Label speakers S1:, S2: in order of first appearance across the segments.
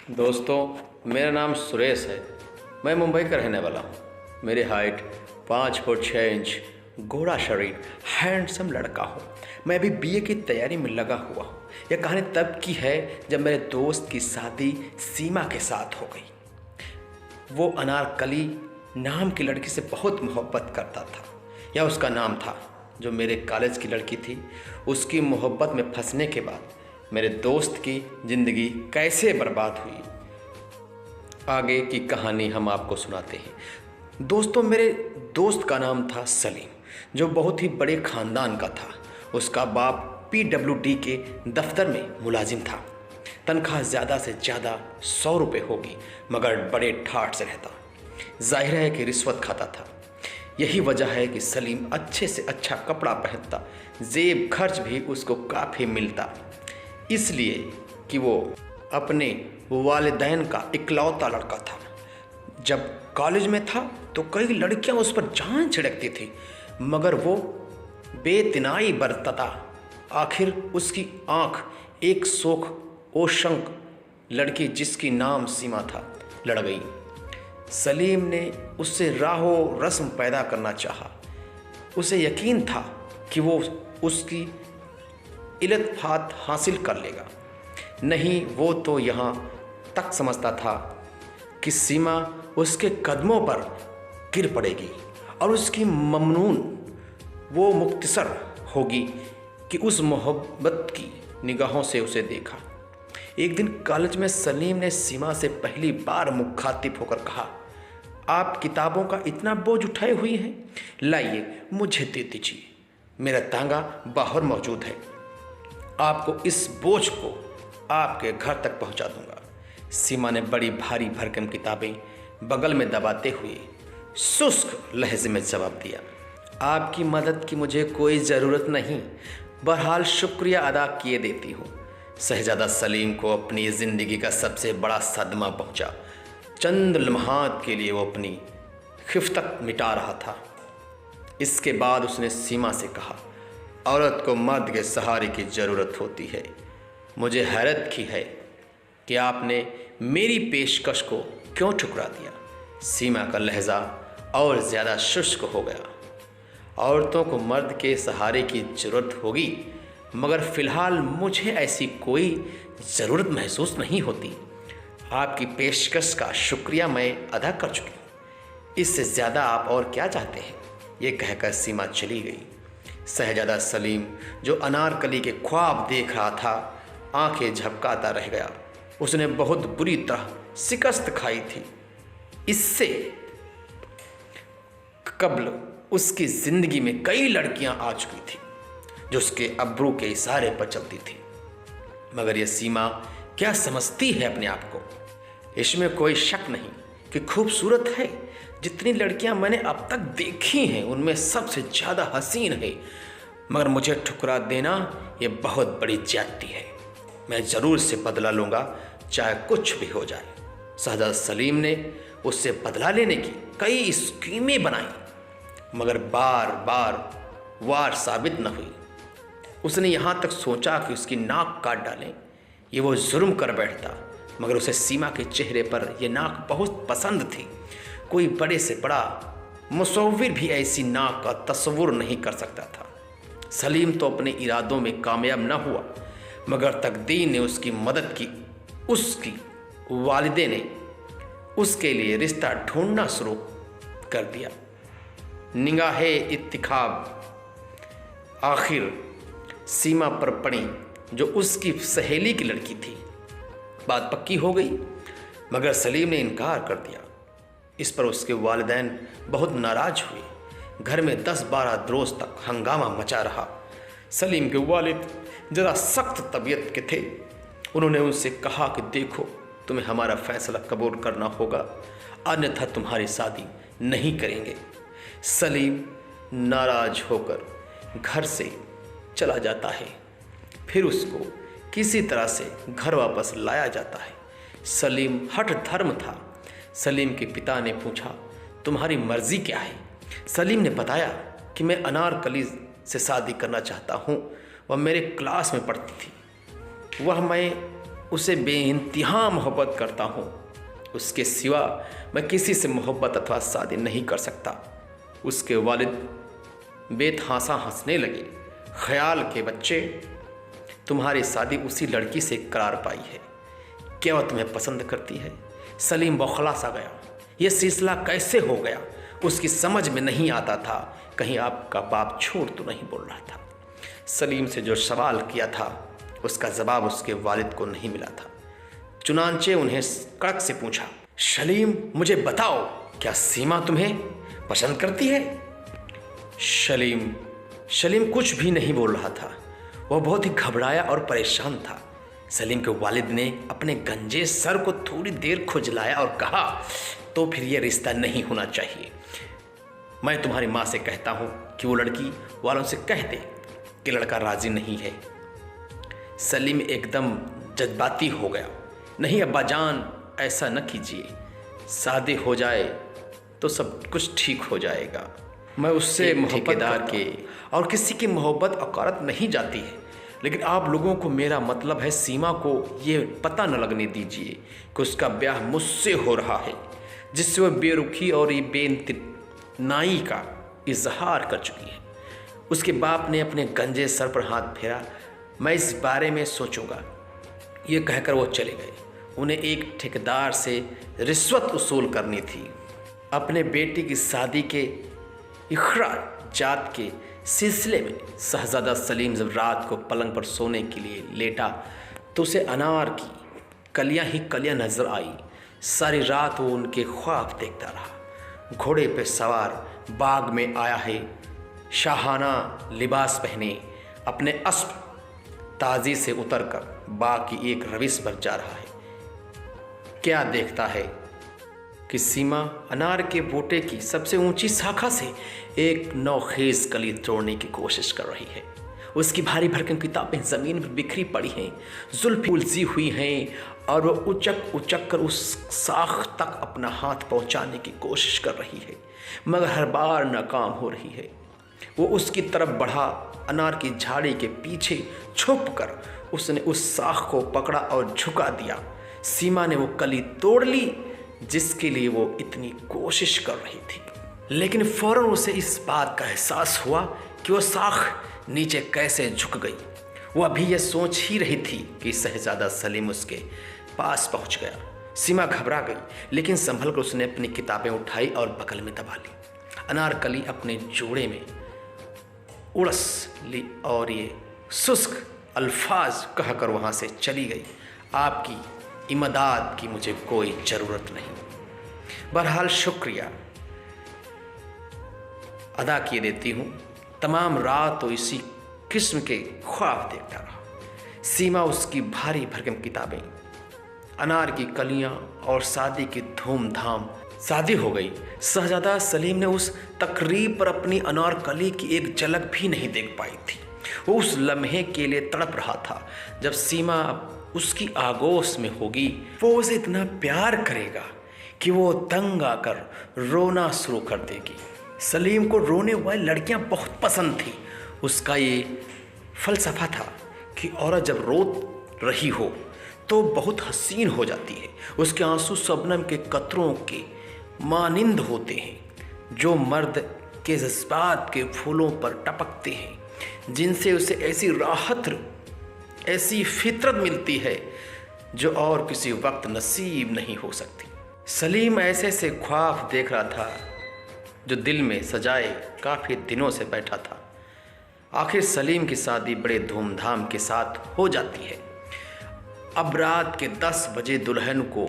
S1: दोस्तों, मेरा नाम सुरेश है। मैं मुंबई का रहने वाला हूँ। मेरी हाइट 5 फुट 6 इंच, गोरा शरीर, हैंडसम लड़का हूँ। मैं अभी बीए की तैयारी में लगा हुआ हूँ। यह कहानी तब की है जब मेरे दोस्त की शादी सीमा के साथ हो गई। वो अनारकली नाम की लड़की से बहुत मोहब्बत करता था, या उसका नाम था। जो मेरे कॉलेज की लड़की थी, उसकी मोहब्बत में फंसने के बाद मेरे दोस्त की ज़िंदगी कैसे बर्बाद हुई, आगे की कहानी हम आपको सुनाते हैं। दोस्तों, मेरे दोस्त का नाम था सलीम, जो बहुत ही बड़े ख़ानदान का था। उसका बाप PWD के दफ्तर में मुलाजिम था। तनख्वाह ज़्यादा से ज़्यादा 100 रुपये होगी, मगर बड़े ठाठ से रहता। जाहिर है कि रिश्वत खाता था। यही वजह है कि सलीम अच्छे से अच्छा कपड़ा पहनता, जेब खर्च भी उसको काफ़ी मिलता, इसलिए कि वो अपने वालिदैन का इकलौता लड़का था। जब कॉलेज में था तो कई लड़कियां उस पर जान छिड़कती थी, मगर वो बेतिनाई बरतता। आखिर उसकी आंख एक शोख ओशंक लड़की, जिसकी नाम सीमा था, लड़ गई। सलीम ने उससे राहो रस्म पैदा करना चाहा। उसे यकीन था कि वो उसकी इल्तफात हासिल कर लेगा। नहीं, वो तो यहाँ तक समझता था कि सीमा उसके कदमों पर गिर पड़ेगी और उसकी ममनून वो मुख्तसर होगी कि उस मोहब्बत की निगाहों से उसे देखा। एक दिन कॉलेज में सलीम ने सीमा से पहली बार मुखातिब होकर कहा, आप किताबों का इतना बोझ उठाए हुए हैं, लाइए मुझे दे दीजिए, मेरा तांगा बाहर मौजूद है, आपको इस बोझ को आपके घर तक पहुंचा दूंगा। सीमा ने बड़ी भारी भरकम किताबें बगल में दबाते हुए शुष्क लहजे में जवाब दिया, आपकी मदद की मुझे कोई ज़रूरत नहीं, बहरहाल शुक्रिया अदा किए देती हूँ। शहजादा सलीम को अपनी ज़िंदगी का सबसे बड़ा सदमा पहुँचा। चंद लम्हात के लिए वो अपनी खिफ्तत मिटा रहा था। इसके बाद उसने सीमा से कहा, औरत को मर्द के सहारे की ज़रूरत होती है। मुझे हैरत की है कि आपने मेरी पेशकश को क्यों ठुकरा दिया। सीमा का लहजा और ज़्यादा शुष्क हो गया। औरतों को मर्द के सहारे की ज़रूरत होगी, मगर फ़िलहाल मुझे ऐसी कोई ज़रूरत महसूस नहीं होती। आपकी पेशकश का शुक्रिया मैं अदा कर चुकी हूँ, इससे ज़्यादा आप और क्या चाहते हैं। ये कहकर सीमा चली गई। शहजादा सलीम, जो अनारकली के ख्वाब देख रहा था, आंखें झपकाता रह गया। उसने बहुत बुरी तरह शिकस्त खाई थी। इससे कब्ल उसकी ज़िंदगी में कई लड़कियां आ चुकी थी जो उसके अब्रू के इशारे पर चलती थी, मगर यह सीमा क्या समझती है अपने आप को। इसमें कोई शक नहीं कि खूबसूरत है। जितनी लड़कियां मैंने अब तक देखी हैं, उनमें सबसे ज़्यादा हसीन है, मगर मुझे ठुकरा देना ये बहुत बड़ी ज्यादती है। मैं ज़रूर से बदला लूँगा, चाहे कुछ भी हो जाए। शहजादा सलीम ने उससे बदला लेने की कई स्कीमें बनाई, मगर बार बार वार साबित न हुई। उसने यहाँ तक सोचा कि उसकी नाक काट डालें, ये वो जुर्म कर बैठता, मगर उसे सीमा के चेहरे पर यह नाक बहुत पसंद थी। कोई बड़े से बड़ा मुसव्विर भी ऐसी नाक का तस्वुर नहीं कर सकता था। सलीम तो अपने इरादों में कामयाब न हुआ, मगर तकदीर ने उसकी मदद की। उसकी वालिदे ने उसके लिए रिश्ता ढूंढना शुरू कर दिया। निगाहे इत्तिखाब आखिर सीमा पर पड़ी, जो उसकी सहेली की लड़की थी। बात पक्की हो गई, मगर सलीम ने इनकार कर दिया। इस पर उसके वालिदैन बहुत नाराज हुए। घर में 10-12 रोज़ तक हंगामा मचा रहा। सलीम के वालिद ज़रा सख्त तबीयत के थे। उन्होंने उनसे कहा कि देखो, तुम्हें हमारा फैसला कबूल करना होगा, अन्यथा तुम्हारी शादी नहीं करेंगे। सलीम नाराज होकर घर से चला जाता है। फिर उसको किसी तरह से घर वापस लाया जाता है। सलीम हठ धर्म था। सलीम के पिता ने पूछा, तुम्हारी मर्जी क्या है? सलीम ने बताया कि मैं अनारकली से शादी करना चाहता हूँ। वह मेरे क्लास में पढ़ती थी। वह मैं उसे बेइंतहा मोहब्बत करता हूँ। उसके सिवा मैं किसी से मोहब्बत अथवा शादी नहीं कर सकता। उसके वालिद बेतहासा हंसने लगे। ख्याल के बच्चे, तुम्हारी शादी उसी लड़की से करार पाई है। क्या वह तुम्हें पसंद करती है? सलीम बौखला सा गया। यह सिलसिला कैसे हो गया उसकी समझ में नहीं आता था। कहीं आपका बाप झूठ तो नहीं बोल रहा था? सलीम से जो सवाल किया था उसका जवाब उसके वालिद को नहीं मिला था। चुनांचे उन्हें कड़क से पूछा, सलीम मुझे बताओ, क्या सीमा तुम्हें पसंद करती है? सलीम कुछ भी नहीं बोल रहा था। वह बहुत ही घबराया और परेशान था। सलीम के वालिद ने अपने गंजे सर को थोड़ी देर खुजलाया और कहा, तो फिर यह रिश्ता नहीं होना चाहिए। मैं तुम्हारी माँ से कहता हूँ कि वो लड़की वालों से कह दे कि लड़का राजी नहीं है। सलीम एकदम जज्बाती हो गया। नहीं अब्बा जान, ऐसा न कीजिए। शादी हो जाए तो सब कुछ ठीक हो जाएगा। मैं उससे ठेकेदार के और किसी की मोहब्बत अकारत नहीं जाती है, लेकिन आप लोगों को मेरा मतलब है सीमा को ये पता न लगने दीजिए कि उसका ब्याह मुझसे हो रहा है, जिससे वह बेरुखी और ये बेइंतनाई का इजहार कर चुकी है। उसके बाप ने अपने गंजे सर पर हाथ फेरा। मैं इस बारे में सोचूंगा, ये कहकर वो चले गए। उन्हें एक ठेकेदार से रिश्वत वसूल करनी थी। अपने बेटी की शादी के इखराजात के सिलसिले में शहजादा सलीम जब रात को पलंग पर सोने के लिए लेटा तो उसे अनार की कलियां ही कलियां नजर आई। सारी रात वो उनके ख्वाब देखता रहा। घोड़े पे सवार बाग में आया है, शाहाना लिबास पहने अपने अस्प ताजी से उतरकर बाग की एक रविश पर जा रहा है। क्या देखता है कि सीमा अनार के बूटे की सबसे ऊंची शाखा से एक नौखेज कली तोड़ने की कोशिश कर रही है। उसकी भारी भरकम किताबें जमीन पर बिखरी पड़ी हैं, जुल्फें उलझी हुई हैं और वह उचक कर उस शाख तक अपना हाथ पहुंचाने की कोशिश कर रही है, मगर हर बार नाकाम हो रही है। वो उसकी तरफ बढ़ा। अनार की झाड़ी के पीछे छुपकर उसने उस शाख को पकड़ा और झुका दिया। सीमा ने वो कली तोड़ ली जिसके लिए वो इतनी कोशिश कर रही थी, लेकिन फौरन उसे इस बात का एहसास हुआ कि वो शाख नीचे कैसे झुक गई। वो अभी यह सोच ही रही थी कि शहजादा सलीम उसके पास पहुंच गया। सीमा घबरा गई, लेकिन संभल कर उसने अपनी किताबें उठाई और बगल में दबा ली। अनारकली अपने जोड़े में उड़स ली और ये शुष्क अल्फाज कहकर वहाँ से चली गई, आपकी इमदाद की मुझे कोई ज़रूरत नहीं। बहरहाल शुक्रिया अदा किए देती हूँ। तमाम रात तो इसी किस्म के ख्वाब देखता रहा। सीमा उसकी भारी भरकम किताबें, अनार की कलियाँ और शादी की धूमधाम। शादी हो गई। शहजादा सलीम ने उस तकरीब पर अपनी अनारकली की एक झलक भी नहीं देख पाई थी। वो उस लम्हे के लिए तड़प रहा था जब सीमा उसकी आगोश में होगी। वो उसे इतना प्यार करेगा कि वो तंग आकर रोना शुरू कर देगी। सलीम को रोने वाली लड़कियां बहुत पसंद थी। उसका ये फलसफा था कि औरत जब रो रही हो तो बहुत हसीन हो जाती है। उसके आंसू शबनम के कतरों के मानिंद होते हैं, जो मर्द के जज्बात के फूलों पर टपकते हैं, जिनसे उसे ऐसी राहत, ऐसी फितरत मिलती है जो और किसी वक्त नसीब नहीं हो सकती। सलीम ऐसे से ख्वाब देख रहा था जो दिल में सजाए काफ़ी दिनों से बैठा था। आखिर सलीम की शादी बड़े धूमधाम के साथ हो जाती है। अब रात के 10 बजे दुल्हन को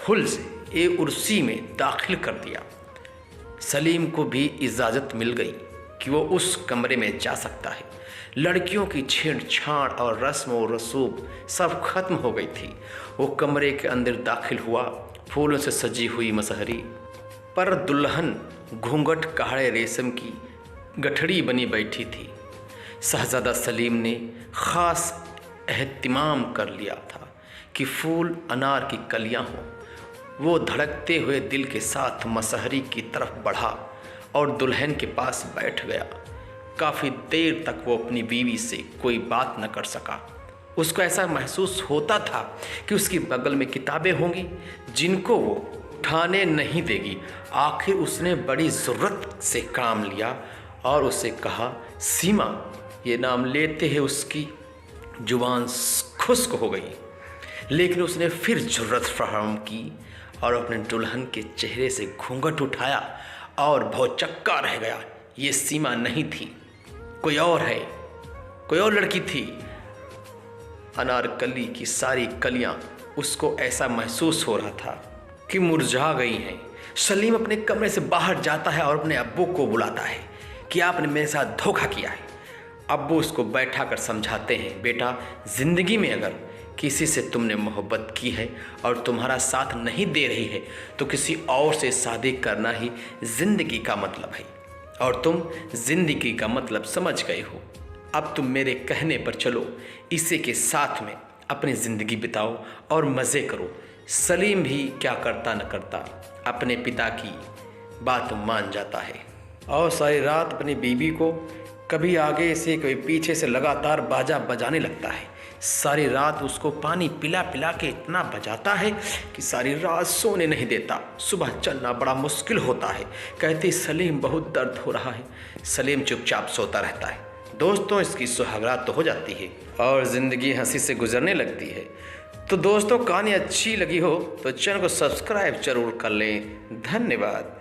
S1: हुल्स ए उर्सी में दाखिल कर दिया। सलीम को भी इजाज़त मिल गई कि वो उस कमरे में जा सकता है। लड़कियों की छेड़छाड़ और रस्म और रसूख सब खत्म हो गई थी। वो कमरे के अंदर दाखिल हुआ। फूलों से सजी हुई मसहरी पर दुल्हन घूंघट काढ़े रेशम की गठड़ी बनी बैठी थी। शहजादा सलीम ने ख़ास एहतिमाम कर लिया था कि फूल अनार की कलियां हों। वो धड़कते हुए दिल के साथ मसहरी की तरफ बढ़ा और दुल्हन के पास बैठ गया। काफ़ी देर तक वो अपनी बीवी से कोई बात न कर सका। उसको ऐसा महसूस होता था कि उसकी बगल में किताबें होंगी जिनको वो उठाने नहीं देगी। आखिर उसने बड़ी ज़रूरत से काम लिया और उसे कहा सीमा। ये नाम लेते ही उसकी जुबान खुश्क हो गई, लेकिन उसने फिर ज़रूरत फराहम की और अपने दुल्हन के चेहरे से घूंघट उठाया और भौचक्का रह गया। ये सीमा नहीं थी, कोई और है, कोई और लड़की थी। अनारकली की सारी कलियां उसको ऐसा महसूस हो रहा था कि मुरझा गई हैं। सलीम अपने कमरे से बाहर जाता है और अपने अब्बू को बुलाता है कि आपने मेरे साथ धोखा किया है। अब्बू उसको बैठा कर समझाते हैं, बेटा ज़िंदगी में अगर किसी से तुमने मोहब्बत की है और तुम्हारा साथ नहीं दे रही है तो किसी और से शादी करना ही ज़िंदगी का मतलब है, और तुम ज़िंदगी का मतलब समझ गए हो। अब तुम मेरे कहने पर चलो, इसी के साथ में अपनी ज़िंदगी बिताओ और मज़े करो। सलीम भी क्या करता न करता अपने पिता की बात मान जाता है और सारी रात अपनी बीवी को कभी आगे से कभी पीछे से लगातार बाजा बजाने लगता है। सारी रात उसको पानी पिला पिला के इतना बजाता है कि सारी रात सोने नहीं देता। सुबह चलना बड़ा मुश्किल होता है। कहती सलीम बहुत दर्द हो रहा है। सलीम चुपचाप सोता रहता है। दोस्तों, इसकी सुहागरात तो हो जाती है और ज़िंदगी हंसी से गुजरने लगती है। तो दोस्तों, कहानी अच्छी लगी हो तो चैनल को सब्सक्राइब जरूर कर लें। धन्यवाद।